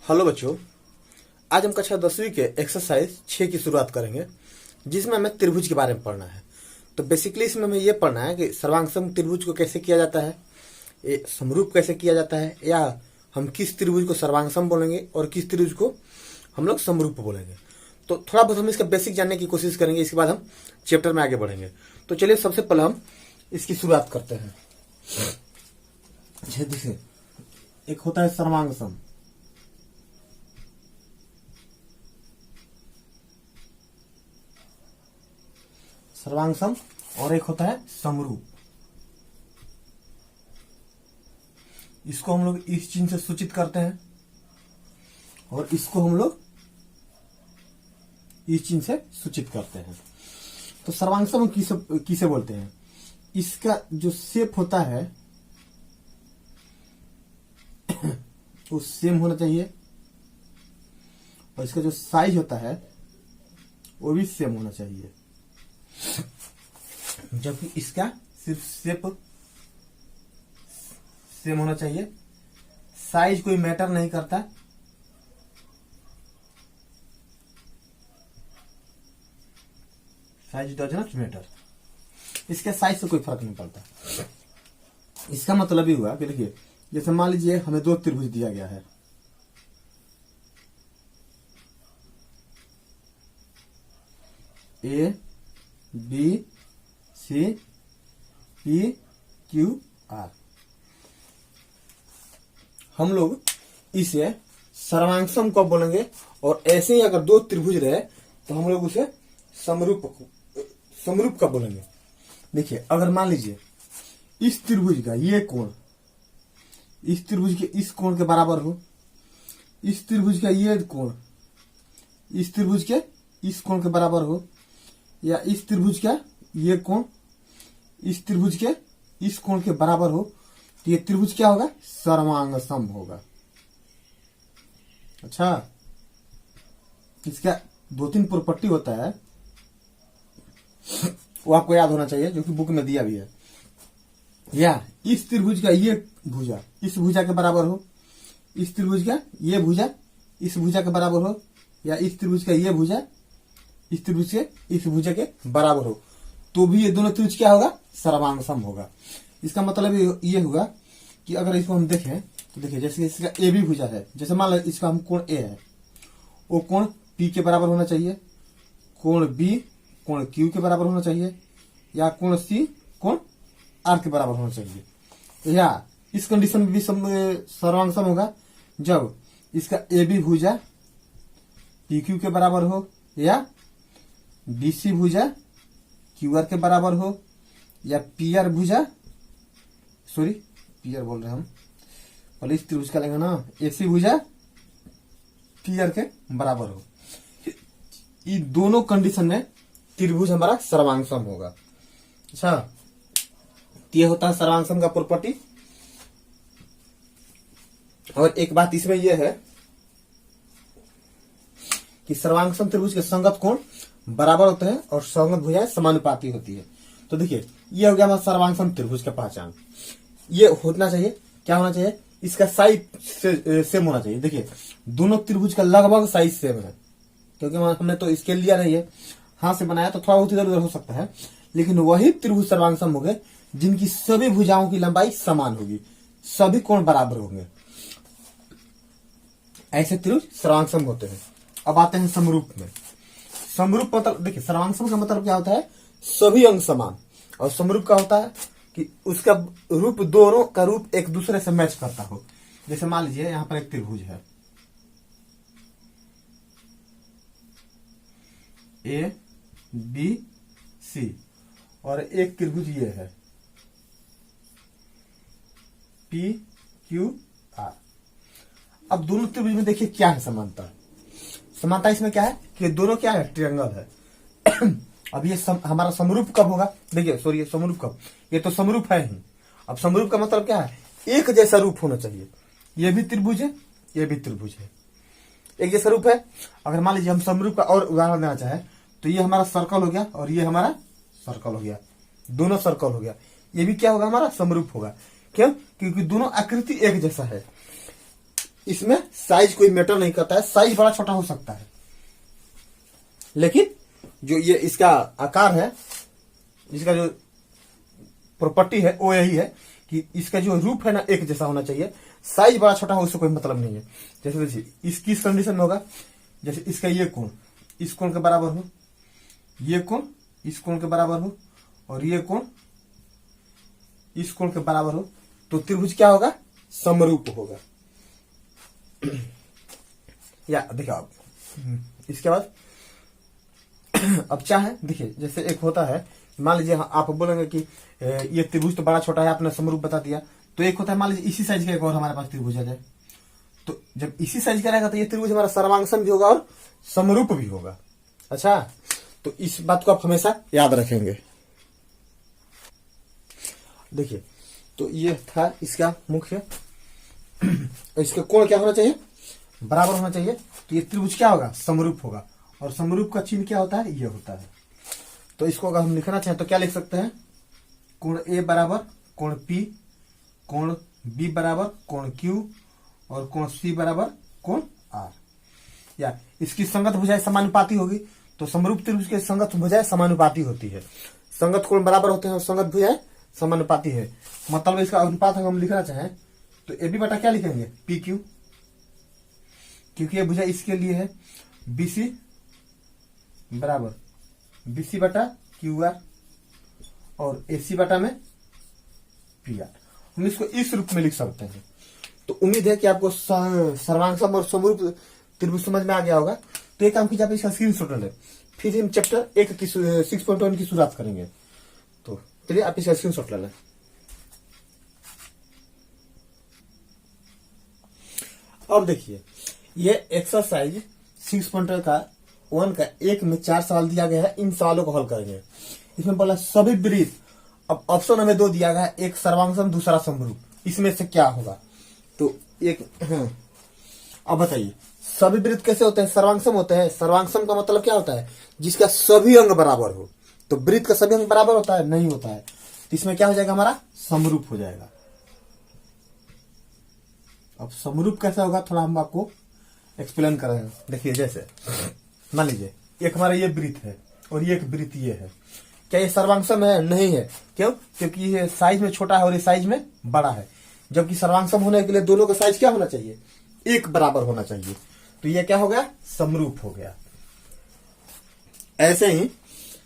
Hello बच्चों, आज हम कक्षा 10वीं के एक्सरसाइज 6 की शुरुआत करेंगे, जिसमें हमें त्रिभुज के बारे में पढ़ना है। तो बेसिकली इसमें हमें यह पढ़ना है कि सर्वांगसम त्रिभुज को कैसे किया जाता है, ये समरूप कैसे किया जाता है, या हम किस त्रिभुज को सर्वांगसम बोलेंगे और किस त्रिभुज को हम लोग समरूप बोलेंगे। तो थोड़ा बहुत हम इसका बेसिक जानने की कोशिश करेंगे, इसके बाद हम चैप्टर में आगे बढ़ेंगे। तो चलिए सबसे पहले हम इसकी शुरुआत करते हैं। देखिए, एक होता है सर्वांगसम, सर्वांगसम, और एक होता है समरूप। इसको हम लोग इस चिन्ह से सूचित करते हैं और इसको हम लोग इस चिन्ह से सूचित करते हैं। तो सर्वांगसम किसे बोलते हैं? इसका जो शेप होता है वो सेम होना चाहिए और इसका जो साइज होता है वो भी सेम होना चाहिए, जबकि इसका सिर्फ शेप सेम होना चाहिए। साइज कोई मैटर नहीं करता, साइज डज नॉट मैटर। इसके साइज से कोई फर्क नहीं पड़ता। इसका मतलब ही हुआ कि देखिए, जैसे मान लीजिए हमें दो त्रिभुज दिया गया है, A B C P Q R. हम लोग इसे सर्वांगसम कब बोलेंगे, और ऐसे ही अगर दो त्रिभुज रहे तो हम लोग उसे समरूप कब बोलेंगे। देखिए, अगर मान लीजिए इस त्रिभुज का ये कोण इस त्रिभुज के इस कोण के बराबर हो, इस त्रिभुज का ये कोण इस त्रिभुज के इस कोण के बराबर हो, या इस त्रिभुज का ये कोण इस त्रिभुज के इस कोण के बराबर हो, तो ये त्रिभुज क्या होगा? सर्वांगसम होगा। अच्छा, इसका 2-3 प्रॉपर्टी होता है, वो आपको याद होना चाहिए, जो कि बुक में दिया भी है। या इस त्रिभुज का ये भुजा इस भुजा के बराबर हो, इस त्रिभुज का ये भुजा इस भुजा के बराबर हो, या इस त्रिभुज का ये भुजा इस त्रिभुज के इस भुजा के बराबर हो, तो भी ये दोनों त्रिभुज क्या होगा? सर्वांगसम होगा। इसका मतलब ये होगा कि अगर इसको हम देखें तो देखिए, जैसे इसका ए बी भुजा है, जैसे मान लो इसका हम कोण ए है, वो कोण पी के बराबर होना चाहिए, कोण बी कोण क्यू के बराबर होना चाहिए, या कोण सी कोण आर के बराबर होना चाहिए। या इस कंडीशन में भी सर्वांगसम होगा जब इसका ए बी भुजा पी क्यू के बराबर हो, या बी सी भुजा क्यू आर के बराबर हो, या पी आर भुजा पी आर बोल रहे हैं हम, पहले इस त्रिभुज का लेंगे ना, ए सी भुजा पी आर के बराबर हो। इन दोनों कंडीशन में त्रिभुज हमारा सर्वांगसम होगा। अच्छा, ये होता है सर्वांगसम का प्रॉपर्टी। और एक बात इसमें यह है कि सर्वांगसम त्रिभुज के संगत कोण बराबर होते हैं और संगत भुजाएं समानुपाती होती है। तो देखिए, ये हो गया हमारा सर्वांगसम त्रिभुज का पहचान। ये होना चाहिए, क्या होना चाहिए? इसका साइज सेम होना चाहिए। देखिए, दोनों त्रिभुज का लगभग साइज सेम है, क्योंकि हमने तो स्केल लिया नहीं है, हाथ से बनाया, तो थोड़ा बहुत इधर उधर हो सकता है, लेकिन वही त्रिभुज सर्वांगसम हो गए जिनकी सभी भुजाओं की लंबाई समान होगी, सभी कोण बराबर होंगे। ऐसे त्रिभुज सर्वांगसम होते हैं। अब आते हैं समरूप में। समरूप मतलब, देखिए, सर्वांगसम का मतलब क्या होता है? सभी अंग समान। और समरूप का होता है कि उसका रूप, दोनों का रूप एक दूसरे से मैच करता हो। जैसे मान लीजिए यहां पर एक त्रिभुज है, ए बी सी, और एक त्रिभुज ये है, पी क्यू आर। अब दोनों त्रिभुज में देखिए क्या है समानता। समानता इसमें क्या है कि दोनों क्या है? ट्रायंगल है। अब ये हमारा समरूप कब होगा? देखिए, समरूप कब? ये तो समरूप है ही। अब समरूप का मतलब क्या है? एक जैसा रूप होना चाहिए। ये भी त्रिभुज है, ये भी त्रिभुज है, एक जैसा रूप है। अगर मान लीजिए हम समरूप का और उदाहरण देना चाहे तो ये हमारा सर्कल हो गया और ये हमारा सर्कल हो गया, दोनों सर्कल हो गया। ये भी क्या होगा? हमारा समरूप होगा। क्यों? क्योंकि दोनों आकृति एक जैसा है। इसमें साइज कोई मैटर नहीं करता है, साइज बड़ा छोटा हो सकता है, लेकिन जो ये इसका आकार है, इसका जो प्रॉपर्टी है वो यही है कि इसका जो रूप है ना एक जैसा होना चाहिए, साइज बड़ा छोटा हो उससे कोई मतलब नहीं है। जैसे देखिए इसकी इस कंडीशन में होगा, जैसे इसका ये कोण इस कोण के बराबर हो, ये कोण इस कोण के बराबर हो, और ये कोण इस कोण के बराबर हो, तो त्रिभुज क्या होगा, समरूप होगा। या देखिए आप इसके बाद अब क्या है, देखिए जैसे एक होता है, मान लीजिए आप बोलेंगे कि ये त्रिभुज तो बड़ा छोटा है, आपने समरूप बता दिया, तो एक होता है मान लीजिए इसी साइज का एक और हमारे पास त्रिभुज आ जाए, तो जब इसी साइज का रहेगा तो ये त्रिभुज हमारा सर्वांगसम भी होगा और समरूप भी होगा। अच्छा, तो इस बात को आप हमेशा याद रखेंगे। देखिए तो ये था इसका मुख्य, इसका कोण क्या होना चाहिए, बराबर होना चाहिए, तो ये त्रिभुज क्या होगा, समरूप होगा, और समरूप का चिन्ह क्या होता है, ये होता है। तो इसको अगर हम लिखना चाहें तो क्या लिख सकते हैं, कोण ए बराबर कोण पी, कोण बी बराबर कोण क्यू, और कोण सी बराबर कोण आर। या इसकी संगत भुजाएं समानुपाती होगी, तो समरूप त्रिभुज के संगत भुजाएं समानुपाती होती है, संगत कोण बराबर होते हैं और संगत भुजाएं समानुपाती है। मतलब इसका अनुपात अगर हम लिखना चाहें तो ए बी बटा क्या लिखेंगे, पी क्यू, क्योंकि ये भुजा इसके लिए है, बीसी बराबर बीसी बटा क्यू आर, और एसी बटा में पी आर। हम इसको इस रूप में लिख सकते हैं। तो उम्मीद है कि आपको सर्वांगसम और समरूप त्रिभुज समझ में आ गया होगा। तो एक काम कीजिए, आप इसका स्क्रीनशॉट ले, फिर हम चैप्टर 1 की 6.1 की शुरुआत करेंगे। तो चलिए आप इसका स्क्रीनशॉट ले लें। अब देखिए ये एक्सरसाइज 6.1 का 1 में 4 सवाल दिया गया है, इन सवालों को हल करेंगे। इसमें बोला सभी वृत्त, अब ऑप्शन हमें 2 दिया गया है, एक सर्वांगसम दूसरा समरूप, इसमें से क्या होगा। तो एक अब बताइए सभी वृत्त कैसे होते हैं, सर्वांगसम होते हैं। सर्वांगसम का मतलब क्या होता है, जिसका सभी अंग बराबर हो। तो वृत्त का सभी अंग बराबर होता है, नहीं होता है, तो इसमें क्या हो जाएगा, हमारा समरूप हो जाएगा। अब समरूप कैसे होगा थोड़ा हम आपको एक्सप्लेन करेंगे। देखिए जैसे मान लीजिए एक हमारा ये वृत्त है और ये एक वृत्त ये है, क्या ये सर्वांगसम है, नहीं है। क्यों, क्योंकि ये साइज में छोटा है और ये साइज में बड़ा है, जबकि सर्वांगसम होने के लिए दोनों का साइज क्या होना चाहिए, एक बराबर होना चाहिए। तो ये क्या हो गया, समरूप हो गया। ऐसे ही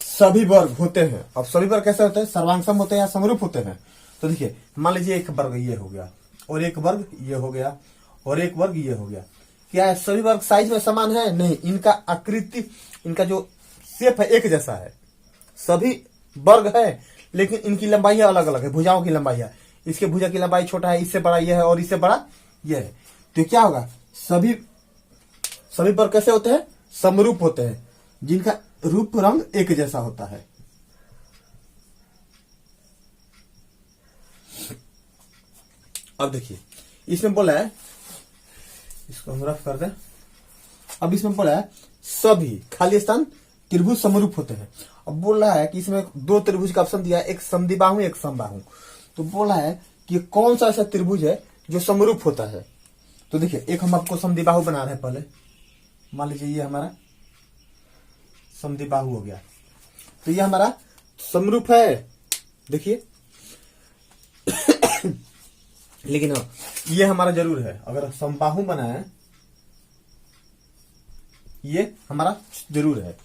सभी वर्ग होते हैं। अब सभी वर्ग कैसे होते हैं, सर्वांगसम होते हैं या समरूप होते हैं। तो देखिए मान लीजिए एक वर्ग ये हो गया, और एक वर्ग ये हो गया, और एक वर्ग ये हो गया। क्या है, सभी वर्ग साइज में समान है, नहीं, इनका आकृति, इनका जो शेप है एक जैसा है। सभी वर्ग है लेकिन इनकी लंबाई अलग अलग है, भुजाओं की लंबाई है। इसके भुजा की लंबाई छोटा है, इससे बड़ा यह है, और इससे बड़ा यह है। तो क्या होगा, सभी वर्ग कैसे होते हैं, समरूप होते हैं, जिनका रूप रंग एक जैसा होता है। अब देखिए इसमें बोला है, इसको हम रफ कर दें। अब इसमें बोला है सभी खाली स्थान त्रिभुज समरूप होते हैं। अब बोल रहा है कि इसमें 2 त्रिभुज का ऑप्शन दिया है, एक समद्विबाहु एक समबाहु। तो बोला है कि कौन सा ऐसा त्रिभुज है जो समरूप होता है। तो देखिए एक हम आपको समद्विबाहु बना रहे हैं। पहले मान लीजिए ये हमारा समद्विबाहु हो गया, तो ये हमारा समरूप है, देखिए। लेकिन ये हमारा जरूर है, अगर समबाहु बना है ये हमारा जरूर है।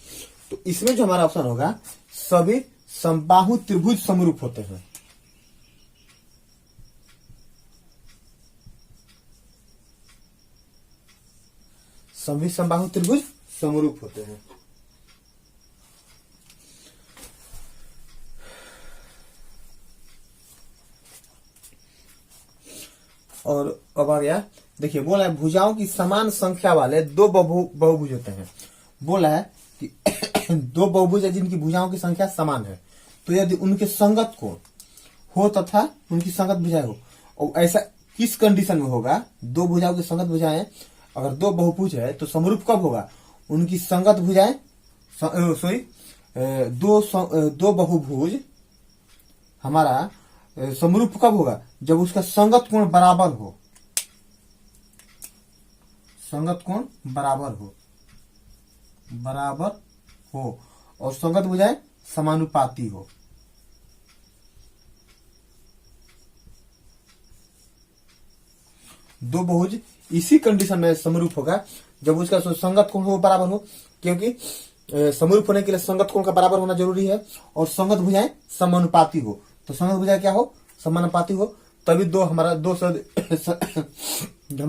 तो इसमें जो हमारा ऑप्शन होगा, सभी समबाहु त्रिभुज समरूप होते हैं। सभी समबाहु त्रिभुज समरूप होते हैं। और अब आ गया, देखिए बोला है भुजाओं की समान संख्या वाले 2 बहुभुज होते हैं। बोला है कि 2 बहुभुज है जिनकी भुजाओं की संख्या समान है। तो यदि उनके संगत कोण हो तथा उनकी संगत भुजाएं हो, और ऐसा किस कंडीशन में होगा, 2 भुजाओं की संगत भुजाएं, अगर 2 बहुभुज है तो समरूप कब होगा, उनकी संगत भुजाएं, सॉरी 2 बहुभुज हमारा समरूप कब होगा, जब उसका संगत कोण बराबर हो। संगत कोण बराबर हो और संगत भुजाएं समानुपाती हो। दो बहुभुज इसी कंडीशन में समरूप होगा जब उसका संगत कोण हो बराबर हो, क्योंकि समरूप होने के लिए संगत कोण का बराबर होना जरूरी है और संगत भुजाएं समानुपाती हो। तो संगत भुजाएं क्या हो, समानुपाती हो, तभी जो हमारा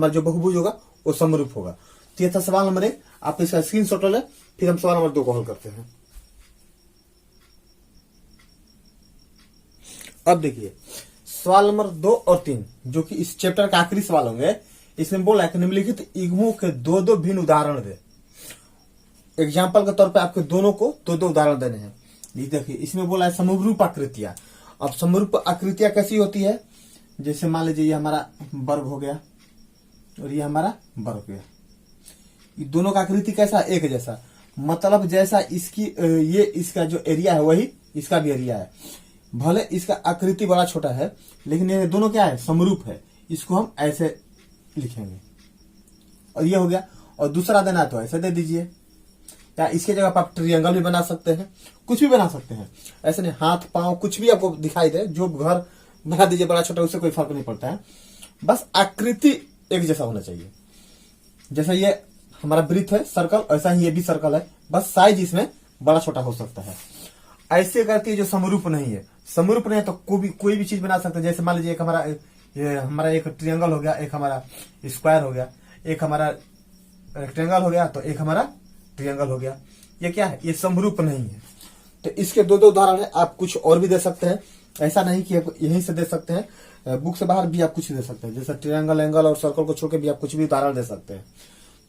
जो बहुभुज होगा वो समरूप होगा। तो ये था सवाल नंबर 1। आप इसका स्क्रीनशॉट ले, फिर हम सवाल नंबर 2 को हल करते हैं। अब देखिए सवाल नंबर 2 और 3 जो कि इस चैप्टर का आखिरी सवाल होंगे। इसमें बोला है कि निम्नलिखित इग्मू के दो भिन्न उदाहरण दे। एग्जाम्पल के तौर पे आपके दोनों को दो उदाहरण देने हैं। ये देखिए इसमें बोला है समरूप आकृतियां। अब समरूप आकृतियां कैसी होती है, जैसे मान लीजिए ये हमारा वर्ग हो गया और ये हमारा वर्ग हो गया। ये दोनों का आकृति कैसा, एक जैसा, मतलब जैसा इसकी ये इसका जो एरिया है वही इसका भी एरिया है। भले इसका आकृति बड़ा छोटा है लेकिन ये दोनों क्या है, समरूप है। इसको हम ऐसे लिखेंगे और ये हो गया। और दूसरा देना तो ऐसे दे दीजिए, या इसके जगह आप ट्रायंगल भी बना सकते हैं, कुछ भी बना सकते हैं। ऐसे नहीं, हाथ पांव कुछ भी आपको दिखाई दे, जो घर बना दीजिए बड़ा छोटा, उससे कोई फर्क नहीं पड़ता है। बस आकृति एक जैसा होना चाहिए। जैसा ये हमारा वृत्त है सर्कल, ऐसा ही ये भी सर्कल है, बस साइज इसमें बड़ा छोटा हो सकता है। ऐसे करती है जो समरूप नहीं है। समरूप नहीं है तो कोई भी चीज बना सकते हैं। जैसे मान लीजिए एक हमारा एक ट्रायंगल हो गया, एक हमारा स्क्वायर हो गया, एक हमारा रेक्टेंगल हो गया, तो एक हमारा ट्रायंगल हो गया। ये क्या है, ये समरूप नहीं है। तो इसके दो उदाहरण है। आप कुछ और भी दे सकते हैं, ऐसा नहीं कि आप यहीं से दे सकते हैं, बुक से बाहर भी आप कुछ दे सकते हैं। जैसे ट्रायंगल, एंगल और सर्कल को छोड़ के भी आप कुछ भी उदाहरण दे सकते हैं।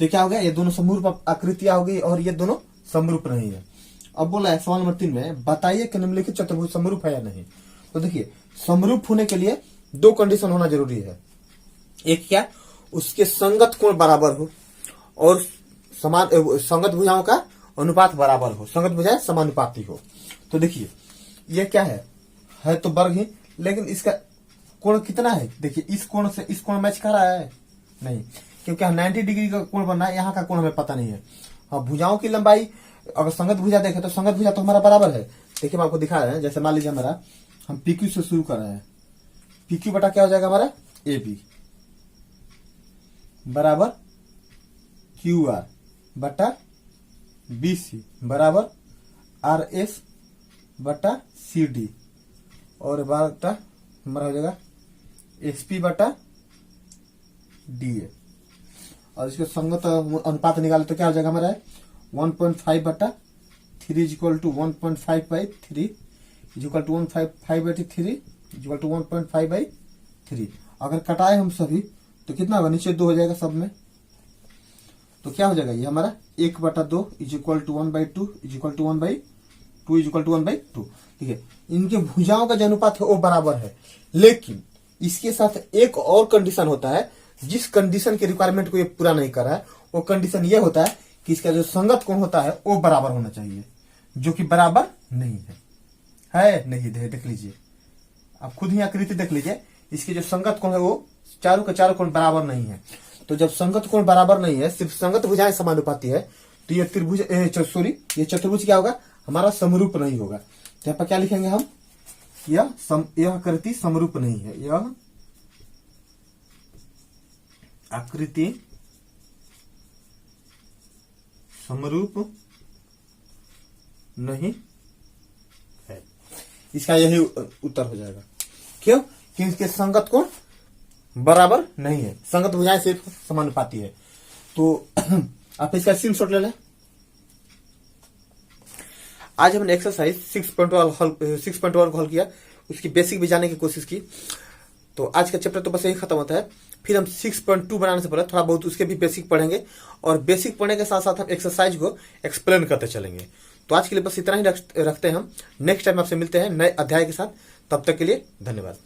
तो क्या हो गया, ये दोनों समरूप आकृतियां हो गई और ये दोनों समरूप नहीं है। अब बोला है सवाल नंबर 3 में बताइए कि निम्नलिखित चतुर्भुज समरूप है या नहीं। तो देखिए समरूप होने के लिए 2 कंडीशन होना जरूरी है। एक क्या, उसके संगत कोण बराबर हो और समान संगत भुजाओं का अनुपात बराबर हो, संगत भुजाएं समानुपाती हो। तो देखिए ये क्या है तो वर्ग ही, लेकिन इसका कोण कितना है, देखिए इस कोण से इस कोण मैच कर रहा है नहीं, क्योंकि 90 डिग्री का कोण बनना है, यहाँ का कोण हमें पता नहीं है। हाँ, भुजाओं की लंबाई अगर संगत भुजा देखें तो संगत भुजा तो हमारा बराबर है। देखिए मैं आपको दिखा रहे हैं, जैसे मान लीजिए हमारा हम PQ से शुरू कर रहे हैं, PQ बटा क्या हो जाएगा हमारा AB बराबर QR बटा BC बराबर RS बटा CD और बटा हमारा हो जाएगा SP बटा DA। और इसके संगत अनुपात निकाले तो क्या हो जाएगा हमारा 1.5 बटा 3 equal to 1.5 by 3 equal to 1.5 by 3 equal to 1.5 by 3। अगर कटाए हम सभी तो कितना होगा, नीचे 2 हो जाएगा सब में, तो क्या हो जाएगा ये हमारा 1 बटा 2 equal to 1/2 equal to 1/2 equal to 1/2। ठीक है, इनके भुजाओं का जो अनुपात है वो बराबर है, लेकिन इसके साथ एक और कंडीशन होता है, जिस कंडीशन के रिक्वायरमेंट को ये पूरा नहीं कर रहा है। वो कंडीशन ये होता है कि इसका जो संगत कोण होता है वो बराबर होना चाहिए, जो कि बराबर नहीं है नहीं। देख लीजिए, आप खुद ही आकृति देख लीजिए, इसके जो संगत कोण है वो चारों के चारों कोण बराबर नहीं है। तो जब संगत कोण बराबर नहीं है, सिर्फ संगत भुजाएं समानुपाती है, तो ये त्रिभुज ये चतुर्भुज क्या होगा, हमारा समरूप नहीं होगा। तो यहाँ पर क्या लिखेंगे हम, यह आकृति समरूप नहीं है, यह आकृति समरूप नहीं है। इसका यही उत्तर हो जाएगा। क्यों, कि इसके संगत कोण बराबर नहीं है, संगत भुजाएं सिर्फ समानुपाती है। तो आप इसका स्क्रीनशॉट ले लें। आज हमने एक्सरसाइज 6.1 को हल किया, उसकी बेसिक भी जानने की कोशिश की। तो आज का चैप्टर तो बस यही खत्म होता है। फिर हम 6.2 बनाने से पहले थोड़ा बहुत उसके भी बेसिक पढ़ेंगे, और बेसिक पढ़ने के साथ साथ हम एक्सरसाइज को एक्सप्लेन करते चलेंगे। तो आज के लिए बस इतना ही रखते हैं हम। नेक्स्ट टाइम आपसे मिलते हैं नए अध्याय के साथ। तब तक के लिए धन्यवाद।